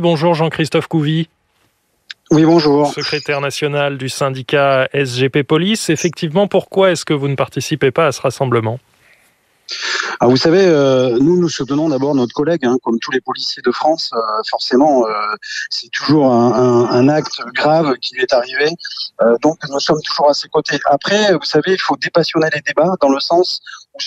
Bonjour Jean-Christophe Couvi. Oui, bonjour. Secrétaire national du syndicat SGP Police. Effectivement, pourquoi est-ce que vous ne participez pas à ce rassemblement ? Vous savez, nous soutenons d'abord notre collègue, comme tous les policiers de France. Forcément, c'est toujours un acte grave qui lui est arrivé. Donc, nous sommes toujours à ses côtés. Après, vous savez, il faut dépassionner les débats dans le sens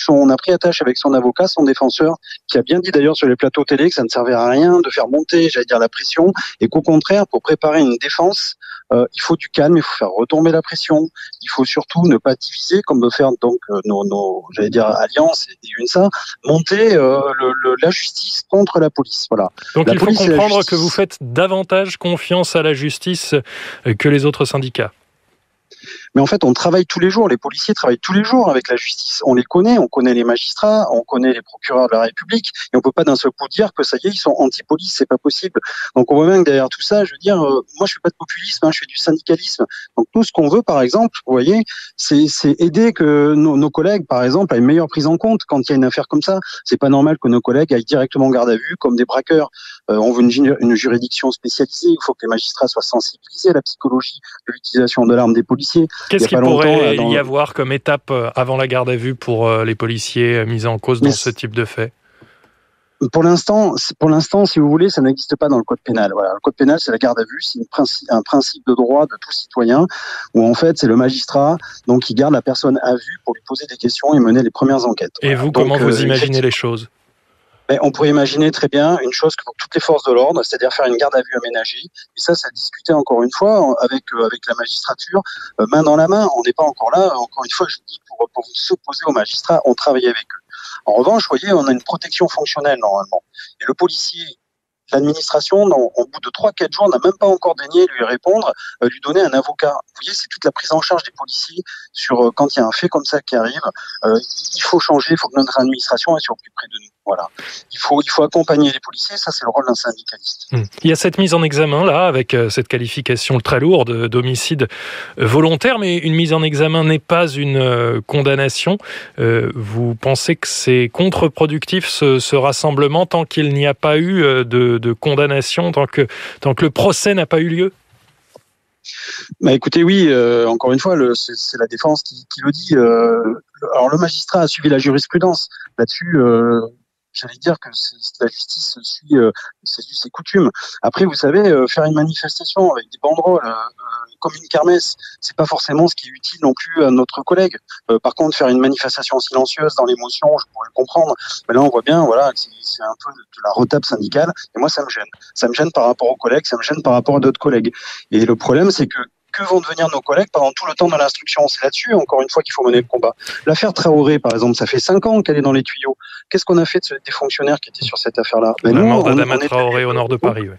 où on a pris attache avec son avocat, son défenseur, qui a bien dit d'ailleurs sur les plateaux télé que ça ne servait à rien de faire monter, la pression, et qu'au contraire, pour préparer une défense, il faut du calme, il faut faire retomber la pression. Il faut surtout ne pas diviser, comme veut faire donc nos alliances et UNSA, monter la justice contre la police. Voilà. Donc il faut comprendre que vous faites davantage confiance à la justice que les autres syndicats. Mais en fait, on travaille tous les jours, les policiers travaillent tous les jours avec la justice. On les connaît, on connaît les magistrats, on connaît les procureurs de la République, et on peut pas d'un seul coup dire que ça y est, ils sont anti-police, c'est pas possible. Donc on voit bien que derrière tout ça, je veux dire, moi je fais pas de populisme, je fais du syndicalisme. Donc tout ce qu'on veut, par exemple, vous voyez, c'est aider que nos collègues, par exemple, à une meilleure prise en compte quand il y a une affaire comme ça. C'est pas normal que nos collègues aillent directement en garde à vue comme des braqueurs. On veut une juridiction spécialisée, il faut que les magistrats soient sensibilisés à la psychologie de l'utilisation de l'arme des policiers. Qu'est-ce qu'il pourrait y avoir comme étape avant la garde à vue pour les policiers mis en cause dans ce type de fait ? Pour l'instant, si vous voulez, ça n'existe pas dans le code pénal. Voilà, le code pénal, c'est la garde à vue, c'est un principe de droit de tout citoyen, où en fait, c'est le magistrat donc qui garde la personne à vue pour lui poser des questions et mener les premières enquêtes. Et vous, comment vous imaginez les choses ? On pourrait imaginer très bien une chose que pour toutes les forces de l'ordre, c'est-à-dire faire une garde à vue aménagée. Et ça discuter encore une fois avec la magistrature, main dans la main. On n'est pas encore là. Encore une fois, je dis pour s'opposer aux magistrats, on travaille avec eux. En revanche, vous voyez, on a une protection fonctionnelle normalement. Et le policier, l'administration, au bout de 3-4 jours, n'a même pas encore daigné lui répondre, lui donner un avocat. Vous voyez, c'est toute la prise en charge des policiers sur quand il y a un fait comme ça qui arrive. Il faut changer, il faut que notre administration soit plus près de nous. Voilà. Il faut accompagner les policiers, ça c'est le rôle d'un syndicaliste. Il y a cette mise en examen là, avec cette qualification très lourde d'homicide volontaire, mais une mise en examen n'est pas une condamnation. Vous pensez que c'est contre-productif ce rassemblement tant qu'il n'y a pas eu de condamnation, tant que le procès n'a pas eu lieu ? Écoutez, oui, encore une fois, c'est la défense qui le dit. Alors le magistrat a suivi la jurisprudence là-dessus. J'allais dire que la justice suit ses coutumes. Après, vous savez, faire une manifestation avec des banderoles comme une kermesse, c'est pas forcément ce qui est utile non plus à notre collègue. Par contre, faire une manifestation silencieuse dans l'émotion, je pourrais le comprendre. Mais là, on voit bien, voilà, que c'est un peu de la retape syndicale. Et moi, ça me gêne. Ça me gêne par rapport aux collègues, ça me gêne par rapport à d'autres collègues. Et le problème, c'est que vont devenir nos collègues pendant tout le temps de l'instruction ? C'est là-dessus, encore une fois, qu'il faut mener le combat. L'affaire Traoré, par exemple, ça fait 5 ans qu'elle est dans les tuyaux. Qu'est-ce qu'on a fait des fonctionnaires qui étaient sur cette affaire-là ? La mort d'Adama Traoré au nord de Paris, oui.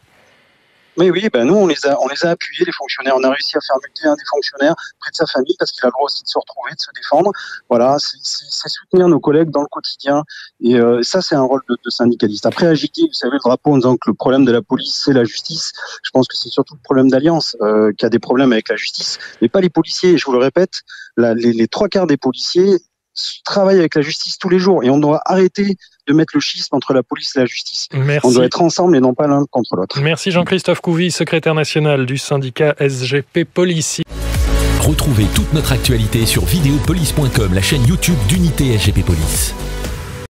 Mais oui, nous, on les a appuyés, les fonctionnaires. On a réussi à faire muter un des fonctionnaires près de sa famille parce qu'il a le droit aussi de se retrouver, de se défendre. Voilà, c'est soutenir nos collègues dans le quotidien. Et ça, c'est un rôle de syndicaliste. Après, agiter, vous savez, le drapeau en disant que le problème de la police, c'est la justice. Je pense que c'est surtout le problème d'Alliance qui a des problèmes avec la justice. Mais pas les policiers. Et je vous le répète, les 3/4 des policiers travaillent avec la justice tous les jours. Et on doit arrêter de mettre le schisme entre la police et la justice. Merci. On doit être ensemble et non pas l'un contre l'autre. Merci Jean-Christophe Couvi, secrétaire national du syndicat SGP Police. Retrouvez toute notre actualité sur videopolice.com, la chaîne YouTube d'Unité SGP Police.